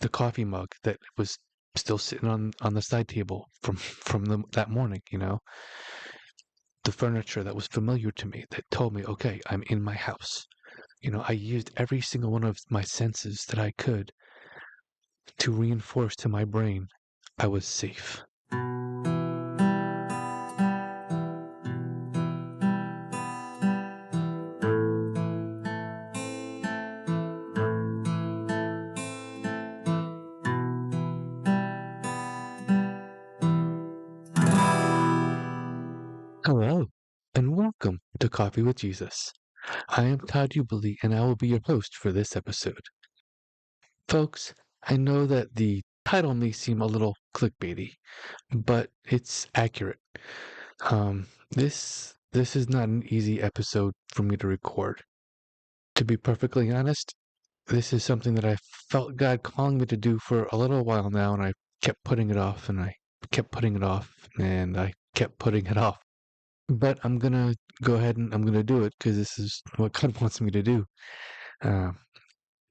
the coffee mug that was still sitting on the side table from that morning, the furniture that was familiar to me that told me, okay, I'm in my house. I used every single one of my senses that I could to reinforce to my brain I was safe. Hello, and welcome to Coffee with Jesus. I am Todd Uebele, and I will be your host for this episode. Folks, I know that the title may seem a little clickbaity, but it's accurate. This is not an easy episode for me to record. To be perfectly honest, this is something that I felt God calling me to do for a little while now, and I kept putting it off, and I kept putting it off, and I kept putting it off. But I'm gonna go ahead and I'm gonna do it because this is what God wants me to do. Uh,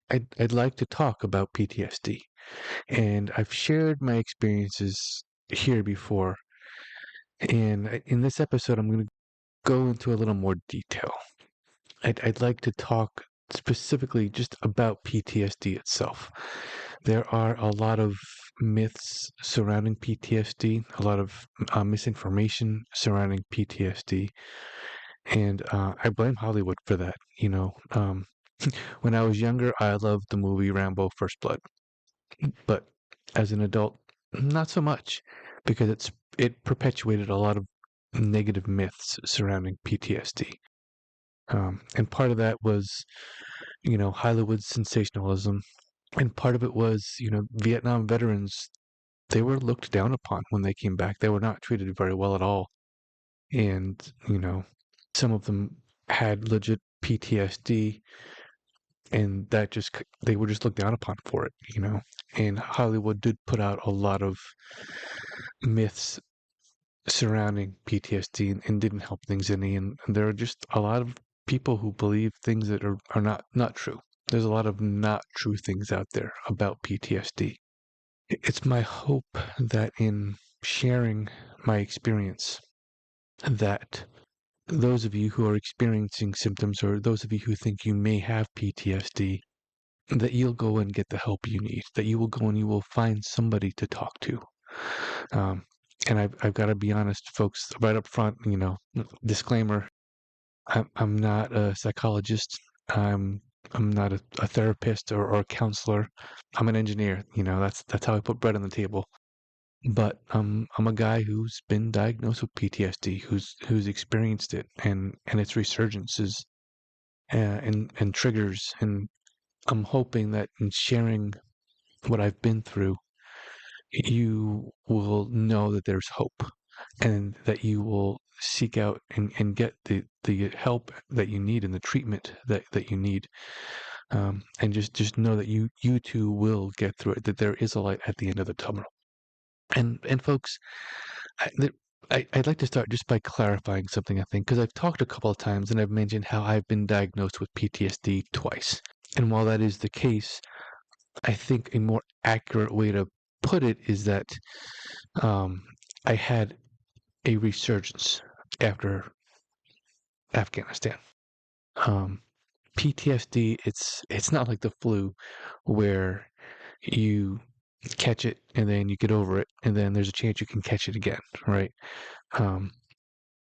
I'd like to talk about PTSD, and I've shared my experiences here before. And in this episode, I'm gonna go into a little more detail. I'd like to talk specifically just about PTSD itself. There are a lot of myths surrounding PTSD, a lot of misinformation surrounding PTSD, and I blame Hollywood for that. When I was younger, I loved the movie Rambo: First Blood, but as an adult, not so much, because it perpetuated a lot of negative myths surrounding PTSD. And part of that was, Hollywood sensationalism. And part of it was, Vietnam veterans, they were looked down upon when they came back. They were not treated very well at all. And, some of them had legit PTSD, and they were just looked down upon for it. And Hollywood did put out a lot of myths surrounding PTSD and didn't help things any. And there are just a lot of people who believe things that are not true. There's a lot of not true things out there about PTSD. It's my hope that in sharing my experience, that those of you who are experiencing symptoms or those of you who think you may have PTSD, that you'll go and get the help you need, that you will go and you will find somebody to talk to. Um, and I've got to be honest, folks, right up front, disclaimer, I'm not a psychologist. I'm not a therapist or a counselor. I'm an engineer. That's how I put bread on the table. But I'm a guy who's been diagnosed with PTSD, who's experienced it and its resurgences and triggers. And I'm hoping that in sharing what I've been through, you will know that there's hope and that you will seek out and get the help that you need and the treatment that you need. And just know that you too will get through it, that there is a light at the end of the tunnel. And folks, I'd like to start just by clarifying something, I think, because I've talked a couple of times and I've mentioned how I've been diagnosed with PTSD twice. And while that is the case, I think a more accurate way to put it is that I had a resurgence after Afghanistan. Um, PTSD, it's not like the flu where you catch it and then you get over it and then there's a chance you can catch it again, right? Um,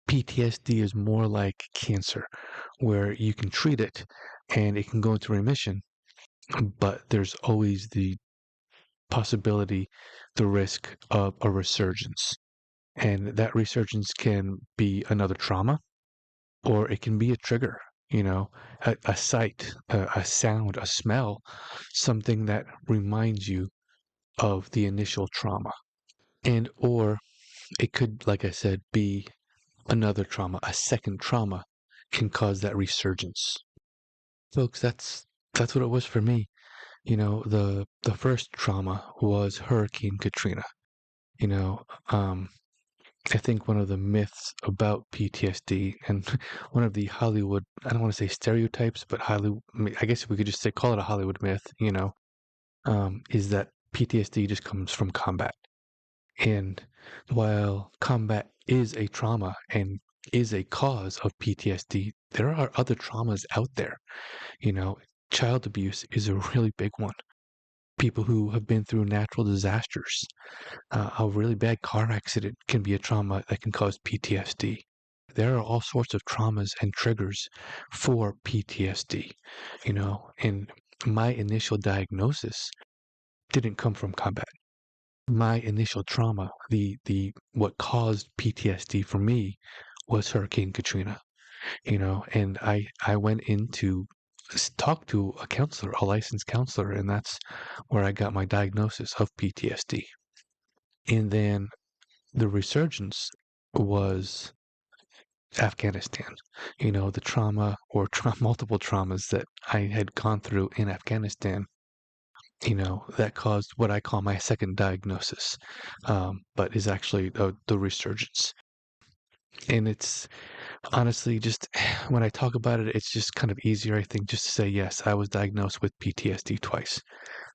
PTSD is more like cancer where you can treat it and it can go into remission, but there's always the possibility, the risk of a resurgence. And that resurgence can be another trauma or it can be a trigger, a sight, a sound, a smell, something that reminds you of the initial trauma. And or it could, like I said, be another trauma, a second trauma can cause that resurgence. Folks, that's what it was for me. The first trauma was Hurricane Katrina. You know, um, I think one of the myths about PTSD and one of the Hollywood, I don't want to say stereotypes, but Hollywood, I guess we could just say, call it a Hollywood myth, is that PTSD just comes from combat. And while combat is a trauma and is a cause of PTSD, there are other traumas out there. You know, child abuse is a really big one. People who have been through natural disasters, a really bad car accident can be a trauma that can cause PTSD. There are all sorts of traumas and triggers for PTSD, and my initial diagnosis didn't come from combat. My initial trauma, the what caused PTSD for me was Hurricane Katrina, and I went in to talk to a counselor, a licensed counselor, and that's where I got my diagnosis of PTSD. And then the resurgence was Afghanistan. The trauma or multiple traumas that I had gone through in Afghanistan, that caused what I call my second diagnosis, but is actually the resurgence. And it's honestly just when I talk about it, it's just kind of easier, I think, just to say, yes, I was diagnosed with PTSD twice.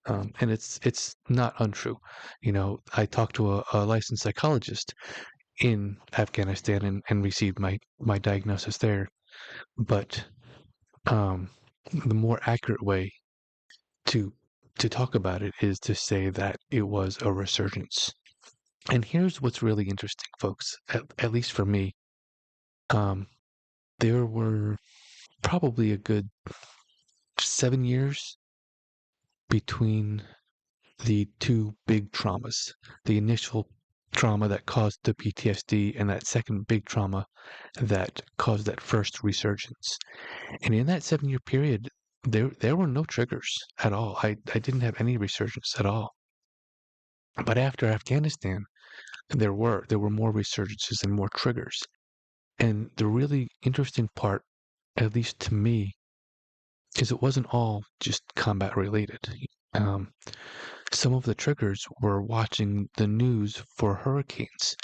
And it's not untrue. I talked to a licensed psychologist in Afghanistan and received my diagnosis there. But um, the more accurate way to to talk about it is to say that it was a resurgence. And here's what's really interesting, folks, at least for me. Um, there were probably a good 7 years between the two big traumas, the initial trauma that caused the PTSD and that second big trauma that caused that first resurgence. And in that 7 year period, there were no triggers at all. I didn't have any resurgence at all. But after Afghanistan, there were more resurgences and more triggers. And the really interesting part, at least to me, is it wasn't all just combat related. Um, some of the triggers were watching the news for hurricanes.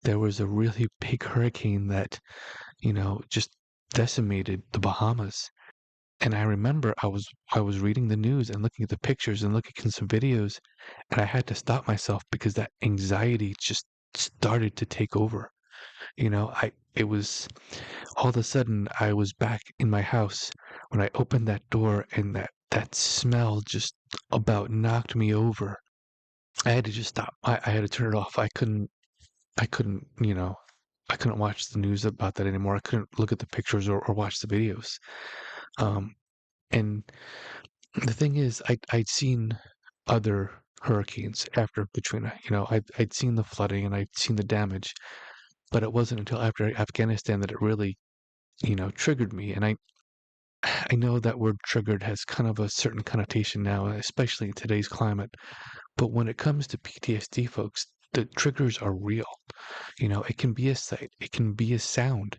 There was a really big hurricane that, just decimated the Bahamas. And I remember I was reading the news and looking at the pictures and looking at some videos, and I had to stop myself because that anxiety just started to take over. I it was all of a sudden I was back in my house when I opened that door and that smell just about knocked me over. I had to just stop. I had to turn it off. I couldn't watch the news about that anymore. I couldn't look at the pictures or watch the videos. Um, and the thing is, I'd seen other hurricanes after Katrina. I'd seen the flooding and I'd seen the damage, but it wasn't until after Afghanistan that it really, triggered me. And I know that word triggered has kind of a certain connotation now, especially in today's climate. But when it comes to PTSD, folks, the triggers are real. It can be a sight, it can be a sound.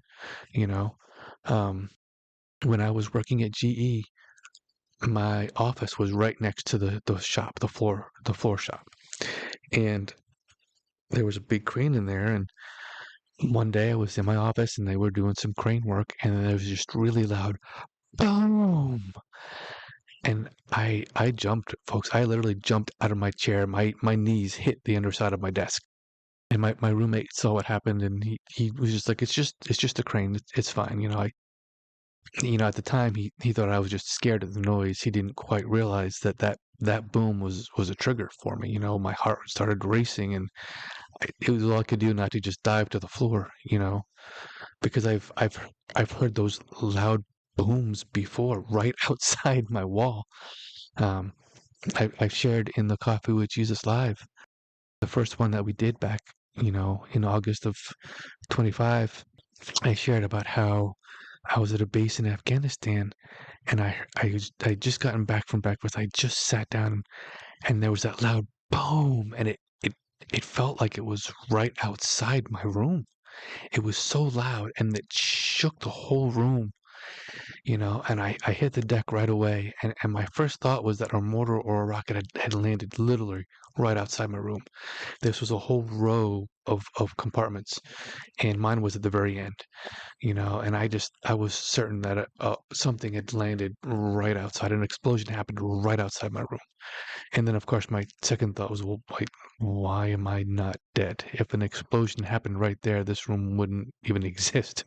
You know, um, when I was working at GE, my office was right next to the shop, the floor shop, and there was a big crane in there. And one day I was in my office and they were doing some crane work, and there was just really loud boom. And I jumped, folks. I literally jumped out of my chair. My knees hit the underside of my desk. And my roommate saw what happened, and he was just like, it's just a crane. It's fine. At the time he thought I was just scared of the noise. He didn't quite realize that boom was a trigger for me. My heart started racing, and it was all I could do not to just dive to the floor. Because I've heard those loud booms before right outside my wall. Um, I shared in the Coffee with Jesus Live, the first one that we did back, in August of 25. I shared about how I was at a base in Afghanistan, and I just gotten back from breakfast. I just sat down, and there was that loud boom, and it felt like it was right outside my room. It was so loud, and it shook the whole room. and I hit the deck right away. And my first thought was that a mortar or a rocket had landed literally right outside my room. This was a whole row of compartments, and mine was at the very end, and I was certain that something had landed right outside. An explosion happened right outside my room. And then, of course, my second thought was, well, wait, why am I not dead? If an explosion happened right there, this room wouldn't even exist.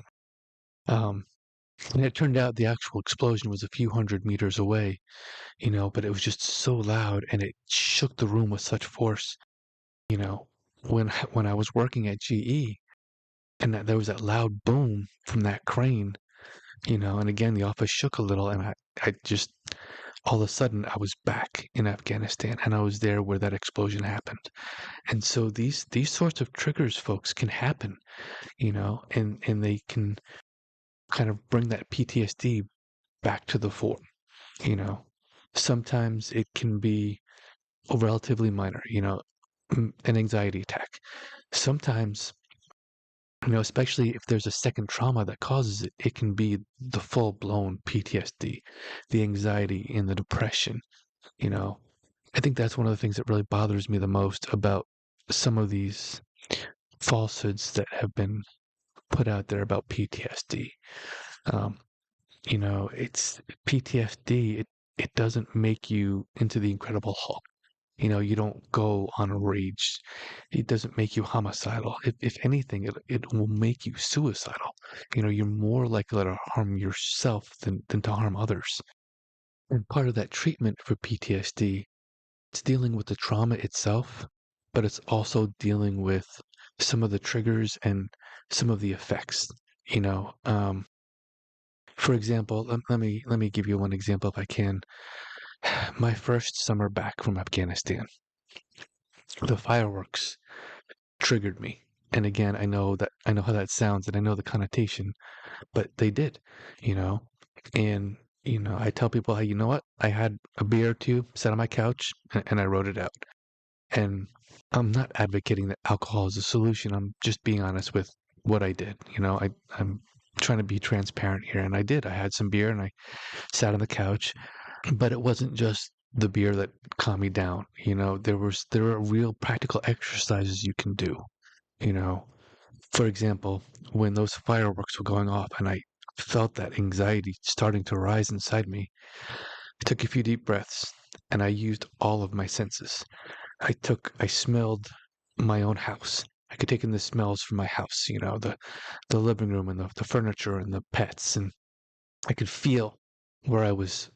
Um, and it turned out the actual explosion was a few hundred meters away, but it was just so loud and it shook the room with such force. You know, when I was working at GE and there was that loud boom from that crane, and again the office shook a little, and I just all of a sudden I was back in Afghanistan and I was there where that explosion happened. And so these sorts of triggers, folks, can happen, and they can kind of bring that PTSD back to the fore, you know. Sometimes it can be relatively minor, an anxiety attack. Sometimes, especially if there's a second trauma that causes it, it can be the full-blown PTSD, the anxiety and the depression, you know. I think that's one of the things that really bothers me the most about some of these falsehoods that have been put out there about PTSD. Um, it's PTSD. It doesn't make you into the Incredible Hulk. You don't go on a rage. It doesn't make you homicidal. If anything, it will make you suicidal. You're more likely to harm yourself than to harm others. And part of that treatment for PTSD, it's dealing with the trauma itself, but it's also dealing with some of the triggers and some of the effects. You know, um, for example, let me give you one example if I can. My first summer back from Afghanistan, the fireworks triggered me. And again, I know how that sounds and I know the connotation, but they did, you know. And I tell people, hey, you know what? I had a beer or two, sat on my couch, and I wrote it out. And I'm not advocating that alcohol is a solution. I'm just being honest with what I did. I'm trying to be transparent here, and I did. I had some beer and I sat on the couch, but it wasn't just the beer that calmed me down. There are real practical exercises you can do. You know, for example, when those fireworks were going off and I felt that anxiety starting to rise inside me, I took a few deep breaths and I used all of my senses. I smelled my own house. I could take in the smells from my house, the living room and the furniture and the pets. And I could feel where I was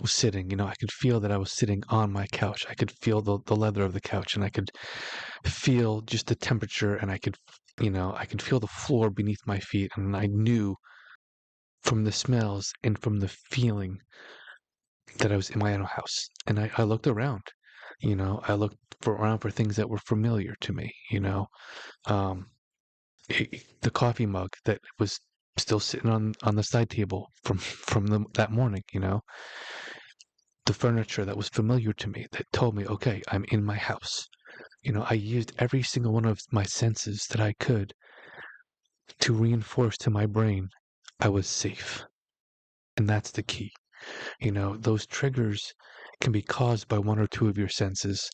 sitting. I could feel that I was sitting on my couch. I could feel the leather of the couch and I could feel just the temperature and I could feel the floor beneath my feet. And I knew from the smells and from the feeling that I was in my own house. And I looked around, I looked around for things that were familiar to me, um, the coffee mug that was still sitting on the side table from that morning, the furniture that was familiar to me that told me, okay, I'm in my house. I used every single one of my senses that I could to reinforce to my brain I was safe. And that's the key. Those triggers can be caused by one or two of your senses,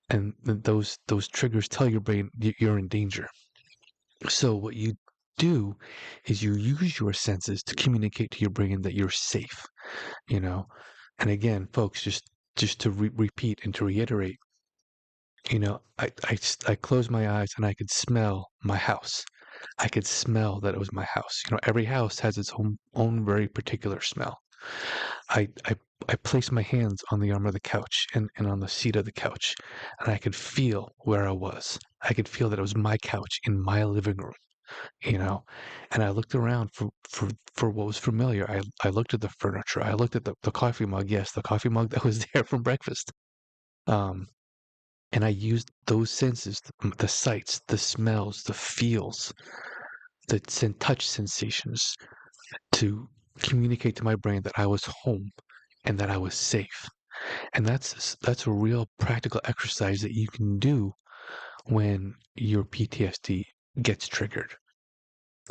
and those triggers tell your brain you're in danger. So what you do is you use your senses to communicate to your brain that you're safe, you know. And again, folks, just to repeat and to reiterate, I closed my eyes and I could smell my house. I could smell that it was my house. Every house has its own very particular smell. I, I I placed my hands on the arm of the couch and on the seat of the couch, and I could feel where I was. I could feel that it was my couch in my living room, you know. And I looked around for what was familiar. I looked at the furniture. I looked at the coffee mug. Yes, the coffee mug that was there from breakfast. Um, and I used those senses, the sights, the smells, the feels, the touch sensations to communicate to my brain that I was home and that I was safe. And that's a real practical exercise that you can do when your PTSD gets triggered.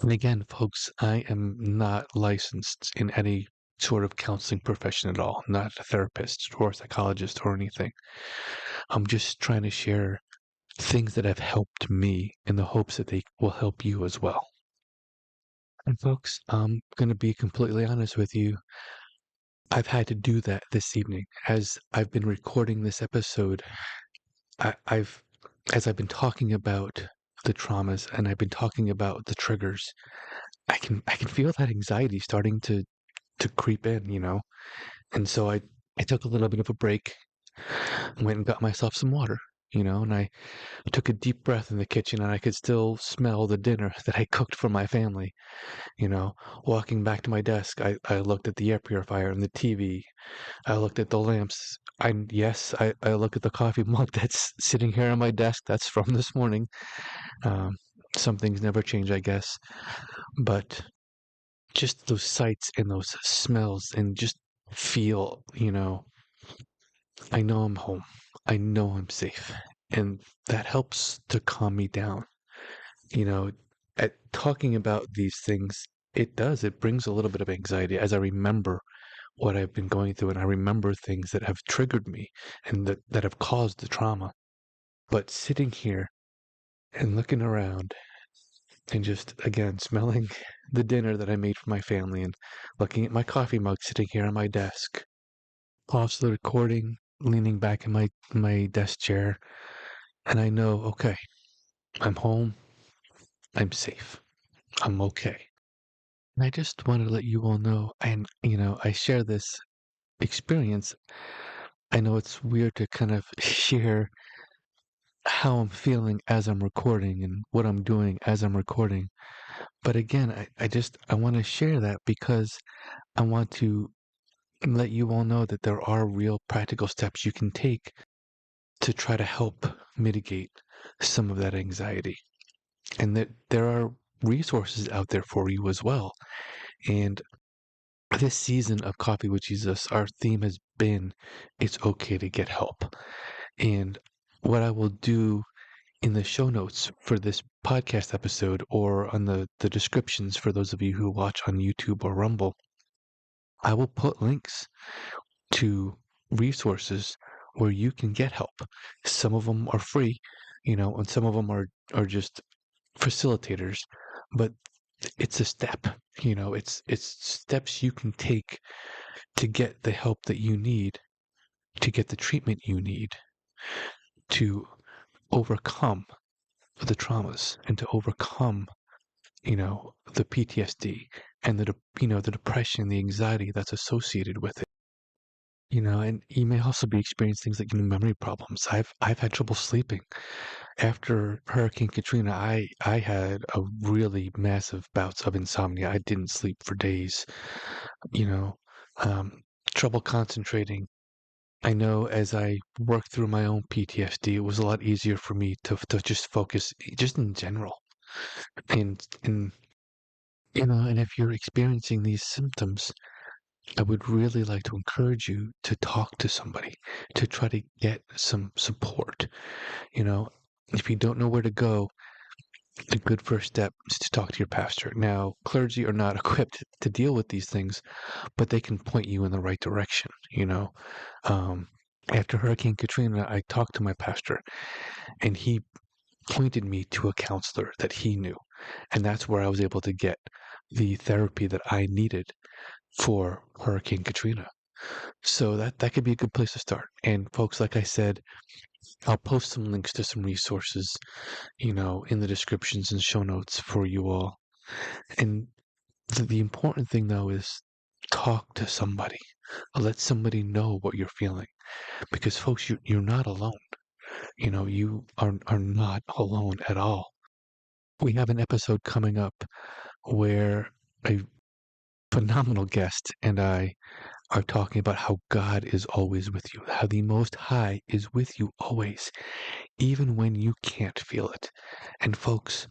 And again, folks, I am not licensed in any sort of counseling profession at all, not a therapist or a psychologist or anything. I'm just trying to share things that have helped me in the hopes that they will help you as well. And folks, I'm going to be completely honest with you. I've had to do that this evening. As I've been recording this episode, I've as I've been talking about the traumas and I've been talking about the triggers, I can feel that anxiety starting to creep in, you know. And so I took a little bit of a break, went and got myself some water, you know, and I took a deep breath in the kitchen and I could still smell the dinner that I cooked for my family. You know, walking back to my desk, I looked at the air purifier and the TV. I looked at the lamps. I look at the coffee mug that's sitting here on my desk. That's from this morning. Um, some things never change, I guess. But just those sights and those smells and just feel, you know, I know I'm home. I know I'm safe. And that helps to calm me down. You know, at talking about these things, it brings a little bit of anxiety as I remember what I've been going through and I remember things that have triggered me and that have caused the trauma. But sitting here and looking around and just again smelling the dinner that I made for my family and looking at my coffee mug sitting here on my desk, pause the recording, leaning back in my desk chair, and I know, okay, I'm home, I'm safe, I'm okay. And I just wanted to let you all know, and you know, I share this experience. I know it's weird to kind of share how I'm feeling as I'm recording and what I'm doing as I'm recording. But again, I want to share that because I want to let you all know that there are real practical steps you can take to try to help mitigate some of that anxiety. And that there are resources out there for you as well. And this season of Coffee with Jesus, our theme has been it's okay to get help. And what I will do in the show notes for this podcast episode or on the descriptions for those of you who watch on YouTube or Rumble, I will put links to resources where you can get help. Some of them are free, you know, and some of them are just facilitators, but it's a step, you know, it's steps you can take to get the help that you need, to get the treatment you need, to overcome the traumas and to overcome, you know, the PTSD and you know, the depression, the anxiety that's associated with it. You know, and you may also be experiencing things like memory problems. I've had trouble sleeping. After Hurricane Katrina, I had a really massive bouts of insomnia. I didn't sleep for days, you know, um, trouble concentrating. I know as I worked through my own PTSD, it was a lot easier for me to just focus just in general. And you know, and if you're experiencing these symptoms, I would really like to encourage you to talk to somebody, to try to get some support. You know, if you don't know where to go, a good first step is to talk to your pastor. Now, clergy are not equipped to deal with these things, but they can point you in the right direction, you know. Um, After Hurricane Katrina, I talked to my pastor, and he pointed me to a counselor that he knew. And that's where I was able to get the therapy that I needed for Hurricane Katrina. So that could be a good place to start. And folks, like I said, I'll post some links to some resources, you know, in the descriptions and show notes for you all. And the important thing though is talk to somebody. Let somebody know what you're feeling. Because folks, you're not alone. You know, you are not alone at all. We have an episode coming up where a phenomenal guest and I are talking about how God is always with you, how the Most High is with you always, even when you can't feel it. And folks,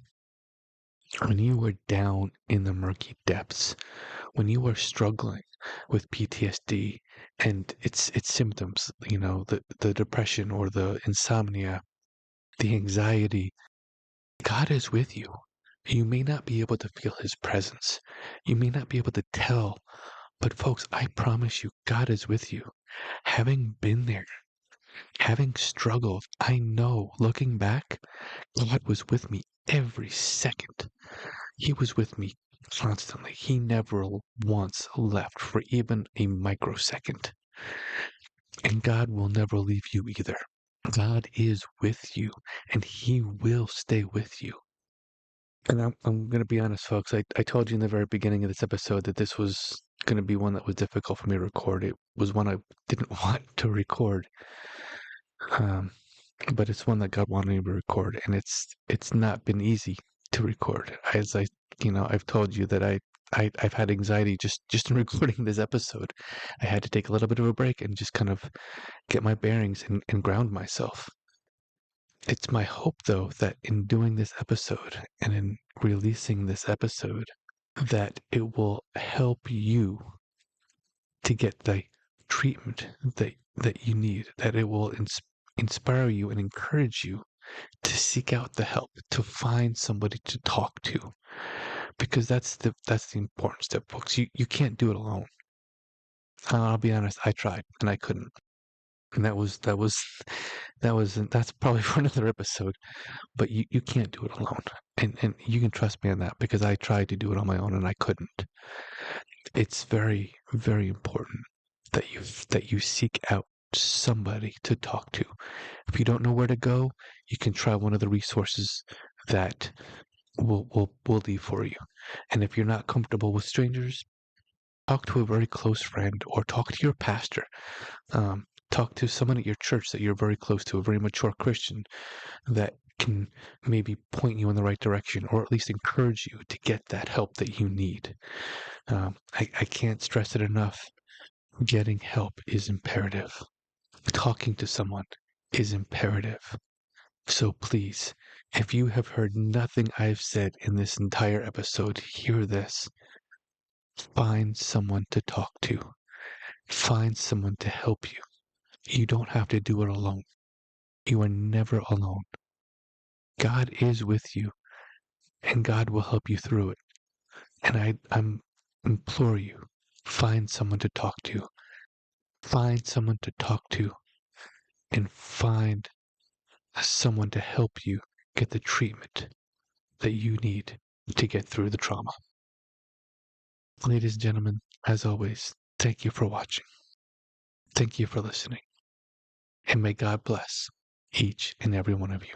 when you are down in the murky depths, when you are struggling with PTSD and its symptoms, you know, the depression or the insomnia, the anxiety, God is with you. You may not be able to feel his presence. You may not be able to tell, but folks, I promise you, God is with you. Having been there, having struggled, I know looking back, God was with me every second. He was with me constantly. He never once left for even a microsecond. And God will never leave you either. God is with you, and He will stay with you. And I'm going to be honest, folks. I told you in the very beginning of this episode that this was going to be one that was difficult for me to record. It was one I didn't want to record, um, but it's one that God wanted me to record, and it's not been easy to record. As I've told you that I've had anxiety just in recording this episode. I had to take a little bit of a break and just kind of get my bearings and ground myself. It's my hope, though, that in doing this episode and in releasing this episode, that it will help you to get the treatment that you need, that it will inspire you and encourage you to seek out the help, to find somebody to talk to, because that's the important step, folks. You can't do it alone. I'll be honest, I tried and I couldn't. And that's probably for another episode. But you can't do it alone. And you can trust me on that because I tried to do it on my own and I couldn't. It's very, very important that you seek out somebody to talk to. If you don't know where to go, you can try one of the resources that will leave for you. And if you're not comfortable with strangers, talk to a very close friend or talk to your pastor. Talk to someone at your church that you're very close to, a very mature Christian that can maybe point you in the right direction or at least encourage you to get that help that you need. I can't stress it enough. Getting help is imperative. Talking to someone is imperative. So please, if you have heard nothing I've said in this entire episode, hear this. Find someone to talk to. Find someone to help you. You don't have to do it alone. You are never alone. God is with you, and God will help you through it. And I'm implore you, find someone to talk to. Find someone to talk to, and find someone to help you get the treatment that you need to get through the trauma. Ladies and gentlemen, as always, thank you for watching. Thank you for listening. And may God bless each and every one of you.